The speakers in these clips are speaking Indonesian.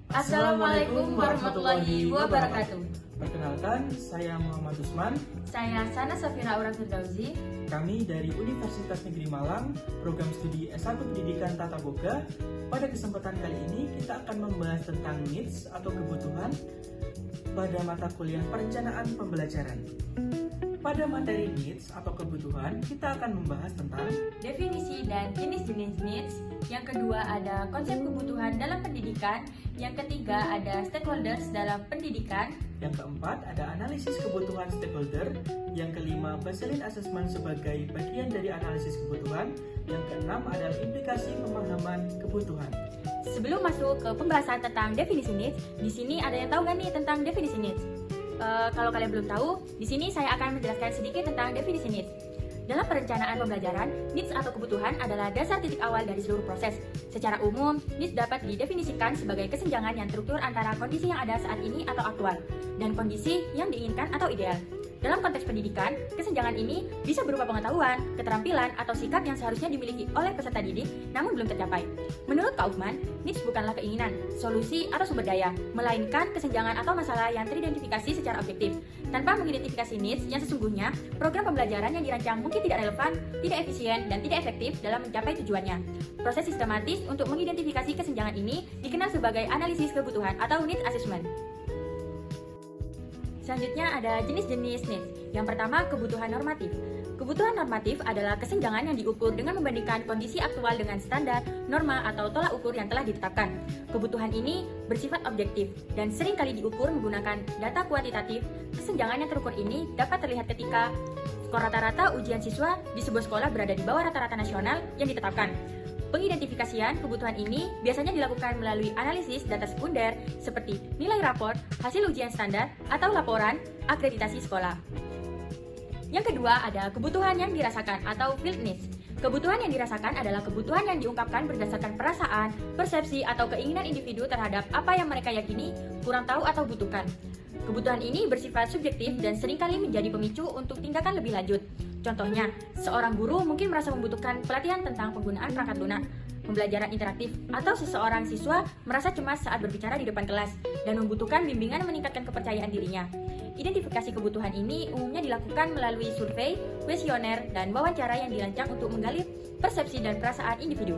Assalamualaikum warahmatullahi wabarakatuh. Perkenalkan, saya Muhammad Usman. Saya Sana Safira Aura Firdausi. Kami dari Universitas Negeri Malang, program studi S1 Pendidikan Tata Boga. Pada kesempatan kali ini, kita akan membahas tentang needs atau kebutuhan pada mata kuliah perencanaan pembelajaran. Pada materi needs atau kebutuhan, kita akan membahas tentang definisi dan jenis-jenis needs. Yang kedua ada konsep kebutuhan dalam pendidikan. Yang ketiga ada stakeholders dalam pendidikan. Yang keempat ada analisis kebutuhan stakeholder. Yang kelima baseline assessment sebagai bagian dari analisis kebutuhan. Yang keenam adalah implikasi pemahaman kebutuhan. Sebelum masuk ke pembahasan tentang definisi needs, di sini ada yang tahu nggak nih tentang definisi needs? Kalau kalian belum tahu, di sini saya akan menjelaskan sedikit tentang definisi needs. Dalam perencanaan pembelajaran, needs atau kebutuhan adalah dasar titik awal dari seluruh proses. Secara umum, needs dapat didefinisikan sebagai kesenjangan yang struktur antara kondisi yang ada saat ini atau aktual, dan kondisi yang diinginkan atau ideal. Dalam konteks pendidikan, kesenjangan ini bisa berupa pengetahuan, keterampilan, atau sikap yang seharusnya dimiliki oleh peserta didik namun belum tercapai. Menurut Kak Uthman, needs bukanlah keinginan, solusi, atau sumber daya, melainkan kesenjangan atau masalah yang teridentifikasi secara objektif. Tanpa mengidentifikasi needs yang sesungguhnya, program pembelajaran yang dirancang mungkin tidak relevan, tidak efisien, dan tidak efektif dalam mencapai tujuannya. Proses sistematis untuk mengidentifikasi kesenjangan ini dikenal sebagai analisis kebutuhan atau needs assessment. Selanjutnya ada jenis-jenis needs. Yang pertama, kebutuhan normatif. Kebutuhan normatif adalah kesenjangan yang diukur dengan membandingkan kondisi aktual dengan standar, norma, atau tolak ukur yang telah ditetapkan. Kebutuhan ini bersifat objektif dan seringkali diukur menggunakan data kuantitatif. Kesenjangan yang terukur ini dapat terlihat ketika skor rata-rata ujian siswa di sebuah sekolah berada di bawah rata-rata nasional yang ditetapkan. Pengidentifikasian kebutuhan ini biasanya dilakukan melalui analisis data sekunder seperti nilai rapor, hasil ujian standar, atau laporan akreditasi sekolah. Yang kedua ada kebutuhan yang dirasakan atau felt needs. Kebutuhan yang dirasakan adalah kebutuhan yang diungkapkan berdasarkan perasaan, persepsi, atau keinginan individu terhadap apa yang mereka yakini, kurang tahu, atau butuhkan. Kebutuhan ini bersifat subjektif dan seringkali menjadi pemicu untuk tindakan lebih lanjut. Contohnya, seorang guru mungkin merasa membutuhkan pelatihan tentang penggunaan perangkat lunak, pembelajaran interaktif, atau seseorang siswa merasa cemas saat berbicara di depan kelas dan membutuhkan bimbingan meningkatkan kepercayaan dirinya. Identifikasi kebutuhan ini umumnya dilakukan melalui survei, kuesioner, dan wawancara yang dirancang untuk menggali persepsi dan perasaan individu.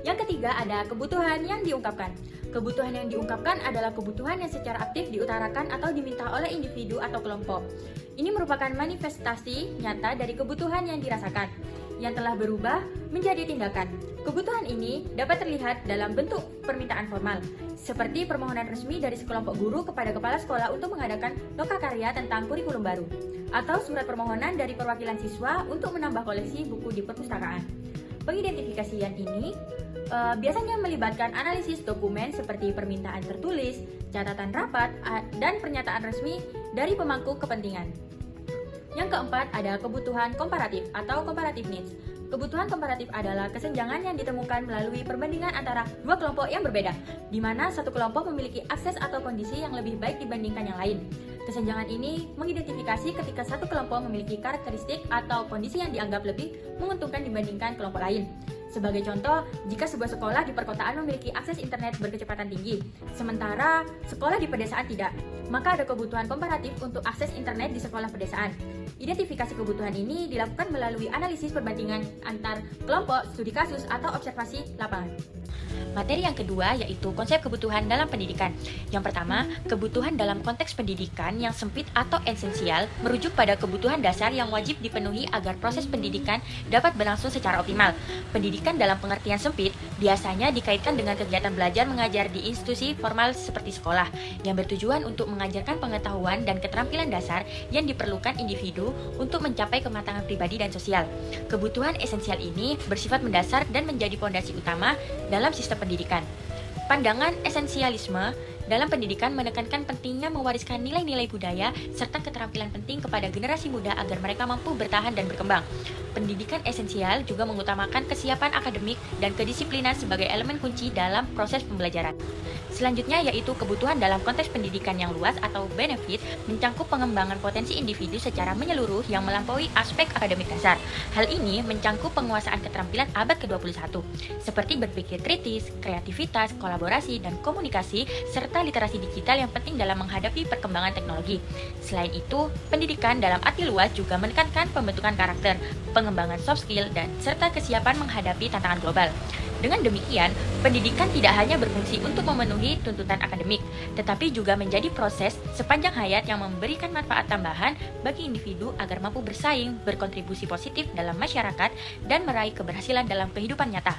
Yang ketiga ada kebutuhan yang diungkapkan. Kebutuhan yang diungkapkan adalah kebutuhan yang secara aktif diutarakan atau diminta oleh individu atau kelompok. Ini merupakan manifestasi nyata dari kebutuhan yang dirasakan, yang telah berubah menjadi tindakan. Kebutuhan ini dapat terlihat dalam bentuk permintaan formal, seperti permohonan resmi dari sekelompok guru kepada kepala sekolah untuk mengadakan lokakarya tentang kurikulum baru, atau surat permohonan dari perwakilan siswa untuk menambah koleksi buku di perpustakaan. Pengidentifikasian ini biasanya melibatkan analisis dokumen seperti permintaan tertulis, catatan rapat, dan pernyataan resmi dari pemangku kepentingan. Yang keempat ada kebutuhan komparatif atau comparative needs. Kebutuhan komparatif adalah kesenjangan yang ditemukan melalui perbandingan antara dua kelompok yang berbeda, di mana satu kelompok memiliki akses atau kondisi yang lebih baik dibandingkan yang lain. Kesenjangan ini mengidentifikasi ketika satu kelompok memiliki karakteristik atau kondisi yang dianggap lebih menguntungkan dibandingkan kelompok lain. Sebagai contoh, jika sebuah sekolah di perkotaan memiliki akses internet berkecepatan tinggi, sementara sekolah di pedesaan tidak, maka ada kebutuhan komparatif untuk akses internet di sekolah pedesaan. Identifikasi kebutuhan ini dilakukan melalui analisis perbandingan antar kelompok, studi kasus, atau observasi lapangan. Materi yang kedua yaitu konsep kebutuhan dalam pendidikan. Yang pertama, kebutuhan dalam konteks pendidikan yang sempit atau esensial merujuk pada kebutuhan dasar yang wajib dipenuhi agar proses pendidikan dapat berlangsung secara optimal. Pendidikan dalam pengertian sempit biasanya dikaitkan dengan kegiatan belajar mengajar di institusi formal seperti sekolah, yang bertujuan untuk mengajarkan pengetahuan dan keterampilan dasar yang diperlukan individu untuk mencapai kematangan pribadi dan sosial. Kebutuhan esensial ini bersifat mendasar dan menjadi fondasi utama dalam sistem pendidikan. Pandangan esensialisme dalam pendidikan menekankan pentingnya mewariskan nilai-nilai budaya serta keterampilan penting kepada generasi muda agar mereka mampu bertahan dan berkembang. Pendidikan esensial juga mengutamakan kesiapan akademik dan kedisiplinan sebagai elemen kunci dalam proses pembelajaran. Selanjutnya yaitu kebutuhan dalam konteks pendidikan yang luas atau benefit mencangkup pengembangan potensi individu secara menyeluruh yang melampaui aspek akademik dasar. Hal ini mencangkup penguasaan keterampilan abad ke-21 seperti berpikir kritis, kreativitas, kolaborasi, dan komunikasi serta literasi digital yang penting dalam menghadapi perkembangan teknologi. Selain itu, pendidikan dalam arti luas juga menekankan pembentukan karakter, pengembangan soft skill, dan serta kesiapan menghadapi tantangan global. Dengan demikian, pendidikan tidak hanya berfungsi untuk memenuhi tuntutan akademik, tetapi juga menjadi proses sepanjang hayat yang memberikan manfaat tambahan bagi individu agar mampu bersaing, berkontribusi positif dalam masyarakat, dan meraih keberhasilan dalam kehidupan nyata.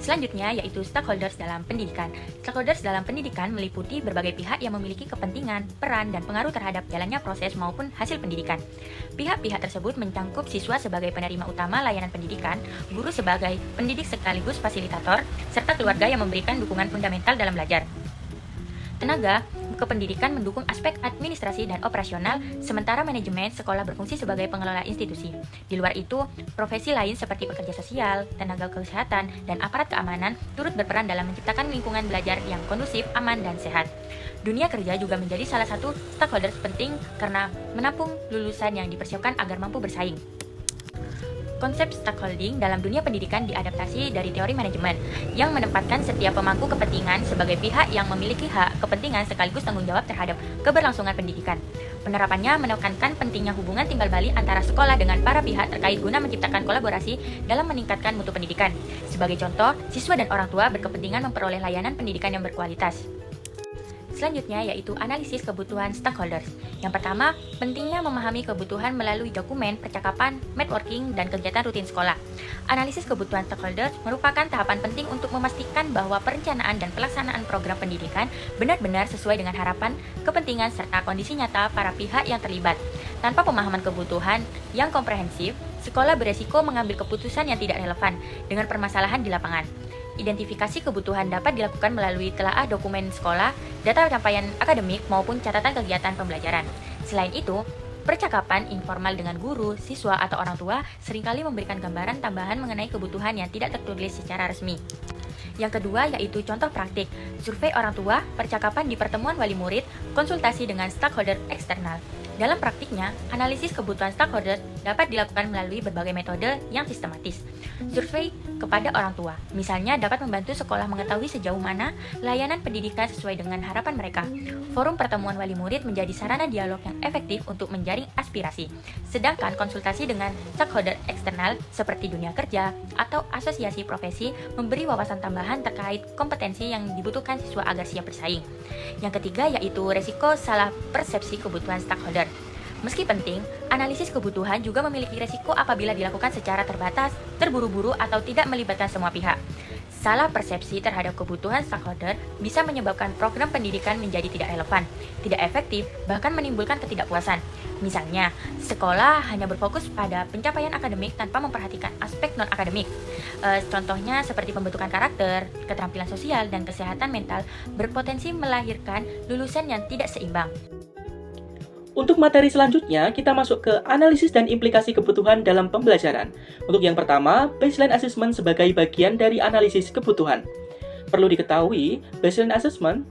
Selanjutnya yaitu stakeholders dalam pendidikan. Stakeholders dalam pendidikan meliputi berbagai pihak yang memiliki kepentingan, peran, dan pengaruh terhadap jalannya proses maupun hasil pendidikan. Pihak-pihak tersebut mencangkup siswa sebagai penerima utama layanan pendidikan, guru sebagai pendidik sekaligus fasilitator, serta keluarga yang memberikan dukungan fundamental dalam belajar. Tenaga kependidikan mendukung aspek administrasi dan operasional, sementara manajemen sekolah berfungsi sebagai pengelola institusi. Di luar itu, profesi lain seperti pekerja sosial, tenaga kesehatan, dan aparat keamanan turut berperan dalam menciptakan lingkungan belajar yang kondusif, aman, dan sehat. Dunia kerja juga menjadi salah satu stakeholder penting karena menampung lulusan yang dipersiapkan agar mampu bersaing. Konsep stakeholding dalam dunia pendidikan diadaptasi dari teori manajemen yang menempatkan setiap pemangku kepentingan sebagai pihak yang memiliki hak, kepentingan sekaligus tanggung jawab terhadap keberlangsungan pendidikan. Penerapannya menekankan pentingnya hubungan timbal balik antara sekolah dengan para pihak terkait guna menciptakan kolaborasi dalam meningkatkan mutu pendidikan. Sebagai contoh, siswa dan orang tua berkepentingan memperoleh layanan pendidikan yang berkualitas. Selanjutnya yaitu analisis kebutuhan stakeholders. Yang pertama, pentingnya memahami kebutuhan melalui dokumen, percakapan, networking, dan kegiatan rutin sekolah. Analisis kebutuhan stakeholders merupakan tahapan penting untuk memastikan bahwa perencanaan dan pelaksanaan program pendidikan benar-benar sesuai dengan harapan, kepentingan, serta kondisi nyata para pihak yang terlibat. Tanpa pemahaman kebutuhan yang komprehensif, sekolah beresiko mengambil keputusan yang tidak relevan dengan permasalahan di lapangan. Identifikasi kebutuhan dapat dilakukan melalui telaah dokumen sekolah, data capaian akademik, maupun catatan kegiatan pembelajaran. Selain itu, percakapan informal dengan guru, siswa, atau orang tua seringkali memberikan gambaran tambahan mengenai kebutuhan yang tidak tertulis secara resmi. Yang kedua yaitu contoh praktik, survei orang tua, percakapan di pertemuan wali murid, konsultasi dengan stakeholder eksternal. Dalam praktiknya, analisis kebutuhan stakeholder dapat dilakukan melalui berbagai metode yang sistematis. Survei kepada orang tua, misalnya dapat membantu sekolah mengetahui sejauh mana layanan pendidikan sesuai dengan harapan mereka. Forum pertemuan wali murid menjadi sarana dialog yang efektif untuk menjaring aspirasi. Sedangkan konsultasi dengan stakeholder eksternal seperti dunia kerja atau asosiasi profesi memberi wawasan tambahan terkait kompetensi yang dibutuhkan siswa agar siap bersaing. Yang ketiga yaitu resiko salah persepsi kebutuhan stakeholder. Meski penting, analisis kebutuhan juga memiliki resiko apabila dilakukan secara terbatas, terburu-buru, atau tidak melibatkan semua pihak. Salah persepsi terhadap kebutuhan stakeholder bisa menyebabkan program pendidikan menjadi tidak relevan, tidak efektif, bahkan menimbulkan ketidakpuasan. Misalnya, sekolah hanya berfokus pada pencapaian akademik tanpa memperhatikan aspek non-akademik. Contohnya seperti pembentukan karakter, keterampilan sosial, dan kesehatan mental berpotensi melahirkan lulusan yang tidak seimbang. Untuk materi selanjutnya, kita masuk ke analisis dan implikasi kebutuhan dalam pembelajaran. Untuk yang pertama, baseline assessment sebagai bagian dari analisis kebutuhan. Perlu diketahui, baseline assessment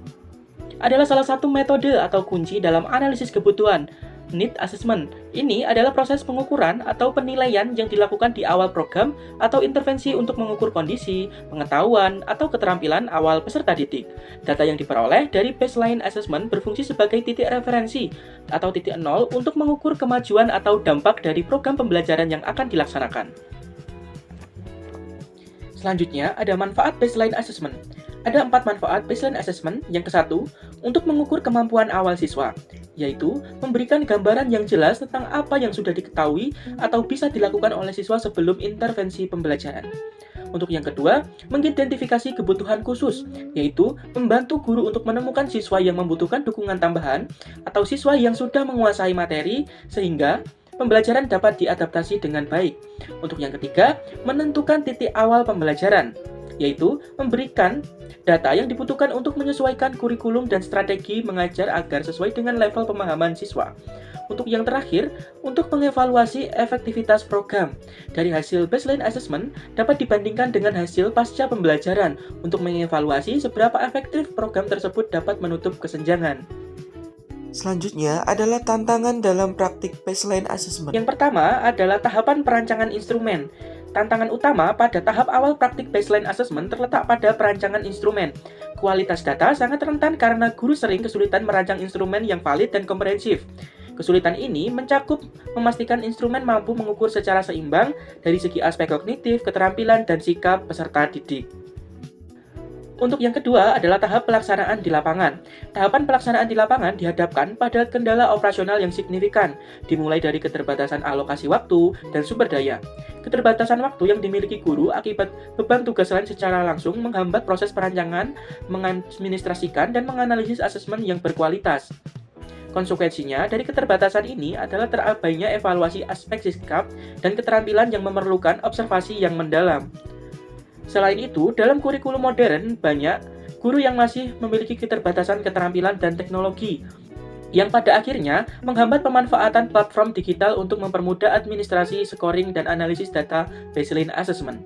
adalah salah satu metode atau kunci dalam analisis kebutuhan. Need assessment ini adalah proses pengukuran atau penilaian yang dilakukan di awal program atau intervensi untuk mengukur kondisi, pengetahuan, atau keterampilan awal peserta didik. Data yang diperoleh dari baseline assessment berfungsi sebagai titik referensi atau titik nol untuk mengukur kemajuan atau dampak dari program pembelajaran yang akan dilaksanakan. Selanjutnya, ada manfaat baseline assessment. Ada 4 manfaat baseline assessment. Yang ke-1, untuk mengukur kemampuan awal siswa, yaitu memberikan gambaran yang jelas tentang apa yang sudah diketahui atau bisa dilakukan oleh siswa sebelum intervensi pembelajaran. Untuk yang kedua, mengidentifikasi kebutuhan khusus, yaitu membantu guru untuk menemukan siswa yang membutuhkan dukungan tambahan atau siswa yang sudah menguasai materi sehingga pembelajaran dapat diadaptasi dengan baik. Untuk yang ketiga, menentukan titik awal pembelajaran, yaitu memberikan data yang dibutuhkan untuk menyesuaikan kurikulum dan strategi mengajar agar sesuai dengan level pemahaman siswa. Untuk yang terakhir, untuk mengevaluasi efektivitas program. Dari hasil baseline assessment dapat dibandingkan dengan hasil pasca pembelajaran untuk mengevaluasi seberapa efektif program tersebut dapat menutup kesenjangan. Selanjutnya adalah tantangan dalam praktik baseline assessment. Yang pertama adalah tahapan perancangan instrumen. Tantangan utama pada tahap awal praktik baseline assessment terletak pada perancangan instrumen. Kualitas data sangat rentan karena guru sering kesulitan merancang instrumen yang valid dan komprehensif. Kesulitan ini mencakup memastikan instrumen mampu mengukur secara seimbang dari segi aspek kognitif, keterampilan, dan sikap peserta didik. Untuk yang kedua adalah tahap pelaksanaan di lapangan. Tahapan pelaksanaan di lapangan dihadapkan pada kendala operasional yang signifikan, dimulai dari keterbatasan alokasi waktu dan sumber daya. Keterbatasan waktu yang dimiliki guru akibat beban tugas lain secara langsung menghambat proses perancangan, mengadministrasikan, dan menganalisis asesmen yang berkualitas. Konsekuensinya, dari keterbatasan ini adalah terabainya evaluasi aspek sikap dan keterampilan yang memerlukan observasi yang mendalam. Selain itu, dalam kurikulum modern, banyak guru yang masih memiliki keterbatasan keterampilan dan teknologi, yang pada akhirnya menghambat pemanfaatan platform digital untuk mempermudah administrasi, scoring, dan analisis data baseline assessment.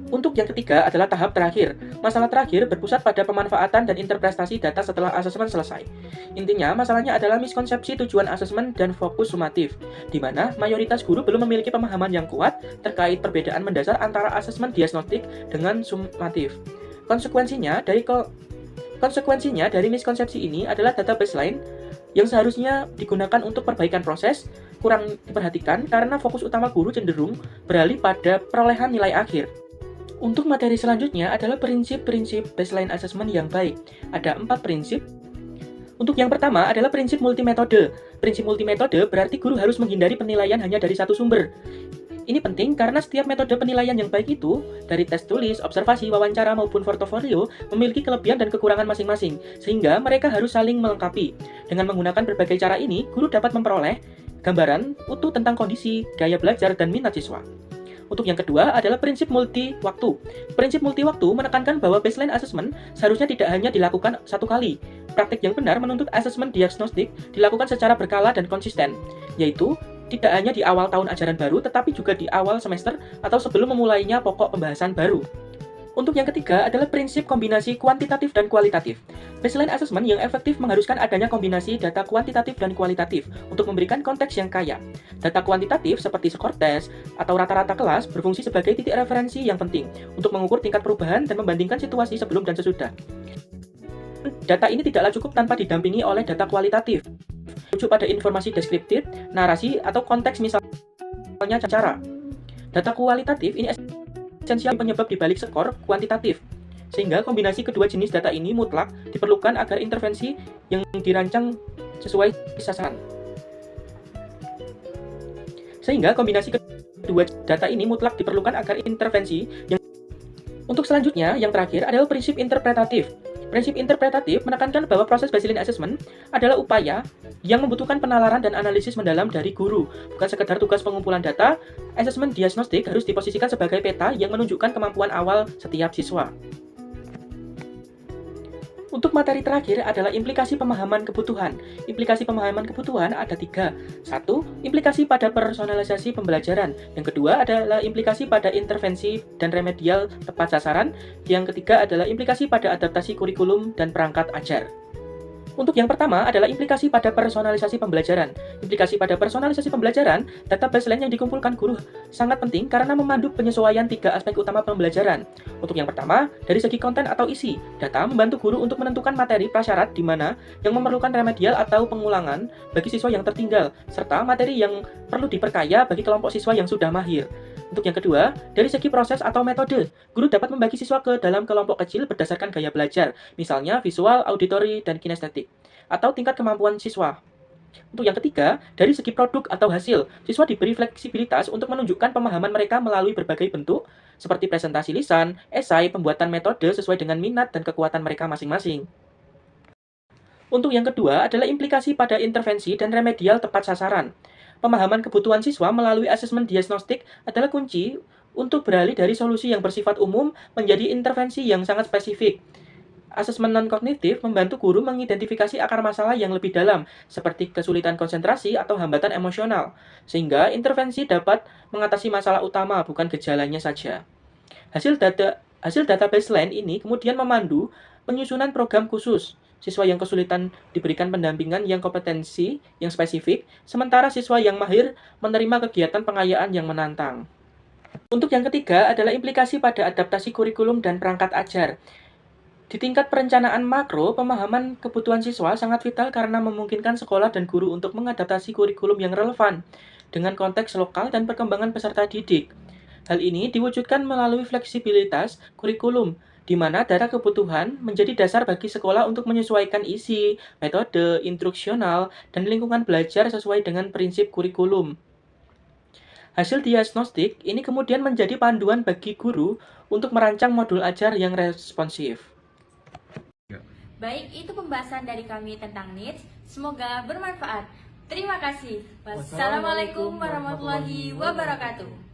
Untuk yang ketiga adalah tahap terakhir. Masalah terakhir berpusat pada pemanfaatan dan interpretasi data setelah asesmen selesai. Intinya, masalahnya adalah miskonsepsi tujuan asesmen dan fokus sumatif, di mana mayoritas guru belum memiliki pemahaman yang kuat terkait perbedaan mendasar antara asesmen diagnostik dengan sumatif. Konsekuensinya dari miskonsepsi ini adalah data baseline yang seharusnya digunakan untuk perbaikan proses kurang diperhatikan karena fokus utama guru cenderung beralih pada perolehan nilai akhir. Untuk materi selanjutnya adalah prinsip-prinsip baseline assessment yang baik. Ada 4 prinsip. Untuk yang pertama adalah prinsip multimetode. Prinsip multimetode berarti guru harus menghindari penilaian hanya dari satu sumber. Ini penting karena setiap metode penilaian yang baik itu, dari tes tulis, observasi, wawancara, maupun portofolio, memiliki kelebihan dan kekurangan masing-masing, sehingga mereka harus saling melengkapi. Dengan menggunakan berbagai cara ini, guru dapat memperoleh gambaran utuh tentang kondisi, gaya belajar, dan minat siswa. Untuk yang kedua adalah prinsip multi-waktu. Prinsip multi-waktu menekankan bahwa baseline assessment seharusnya tidak hanya dilakukan satu kali. Praktik yang benar menuntut asesmen diagnostik dilakukan secara berkala dan konsisten, yaitu tidak hanya di awal tahun ajaran baru, tetapi juga di awal semester atau sebelum memulainya pokok pembahasan baru. Untuk yang ketiga adalah prinsip kombinasi kuantitatif dan kualitatif. Baseline assessment yang efektif mengharuskan adanya kombinasi data kuantitatif dan kualitatif untuk memberikan konteks yang kaya. Data kuantitatif seperti skor tes atau rata-rata kelas berfungsi sebagai titik referensi yang penting untuk mengukur tingkat perubahan dan membandingkan situasi sebelum dan sesudah. Data ini tidaklah cukup tanpa didampingi oleh data kualitatif. Rujuk pada informasi deskriptif, narasi, atau konteks misalnya cara. Data kualitatif ini esensial penyebab dibalik skor kuantitatif, sehingga kombinasi kedua jenis data ini mutlak diperlukan agar intervensi yang dirancang sesuai sasaran. Untuk selanjutnya, yang terakhir adalah prinsip interpretatif. Prinsip interpretatif menekankan bahwa proses baseline assessment adalah upaya yang membutuhkan penalaran dan analisis mendalam dari guru, bukan sekedar tugas pengumpulan data. Asesmen diagnostik harus diposisikan sebagai peta yang menunjukkan kemampuan awal setiap siswa. Untuk materi terakhir adalah implikasi pemahaman kebutuhan. Implikasi pemahaman kebutuhan ada 3. 1. Implikasi pada personalisasi pembelajaran. Yang kedua adalah implikasi pada intervensi dan remedial tepat sasaran. Yang ketiga adalah implikasi pada adaptasi kurikulum dan perangkat ajar. Untuk yang pertama adalah implikasi pada personalisasi pembelajaran. Implikasi pada personalisasi pembelajaran, data baseline yang dikumpulkan guru sangat penting karena memandu penyesuaian 3 aspek utama pembelajaran. Untuk yang pertama, dari segi konten atau isi, data membantu guru untuk menentukan materi prasyarat di mana yang memerlukan remedial atau pengulangan bagi siswa yang tertinggal, serta materi yang perlu diperkaya bagi kelompok siswa yang sudah mahir. Untuk yang kedua, dari segi proses atau metode, guru dapat membagi siswa ke dalam kelompok kecil berdasarkan gaya belajar, misalnya visual, auditori, dan kinestetik, atau tingkat kemampuan siswa. Untuk yang ketiga, dari segi produk atau hasil, siswa diberi fleksibilitas untuk menunjukkan pemahaman mereka melalui berbagai bentuk, seperti presentasi lisan, esai, pembuatan metode sesuai dengan minat dan kekuatan mereka masing-masing. Untuk yang kedua adalah implikasi pada intervensi dan remedial tepat sasaran. Pemahaman kebutuhan siswa melalui asesmen diagnostik adalah kunci untuk beralih dari solusi yang bersifat umum menjadi intervensi yang sangat spesifik. Asesmen non-kognitif membantu guru mengidentifikasi akar masalah yang lebih dalam, seperti kesulitan konsentrasi atau hambatan emosional, sehingga intervensi dapat mengatasi masalah utama, bukan gejalanya saja. Hasil data baseline ini kemudian memandu penyusunan program khusus. Siswa yang kesulitan diberikan pendampingan yang kompetensi yang spesifik, sementara siswa yang mahir menerima kegiatan pengayaan yang menantang. Untuk yang ketiga adalah implikasi pada adaptasi kurikulum dan perangkat ajar. Di tingkat perencanaan makro, pemahaman kebutuhan siswa sangat vital karena memungkinkan sekolah dan guru untuk mengadaptasi kurikulum yang relevan dengan konteks lokal dan perkembangan peserta didik. Hal ini diwujudkan melalui fleksibilitas kurikulum, di mana data kebutuhan menjadi dasar bagi sekolah untuk menyesuaikan isi, metode, instruksional, dan lingkungan belajar sesuai dengan prinsip kurikulum. Hasil diagnostik ini kemudian menjadi panduan bagi guru untuk merancang modul ajar yang responsif. Baik, itu pembahasan dari kami tentang needs. Semoga bermanfaat. Terima kasih. Wassalamualaikum warahmatullahi wabarakatuh.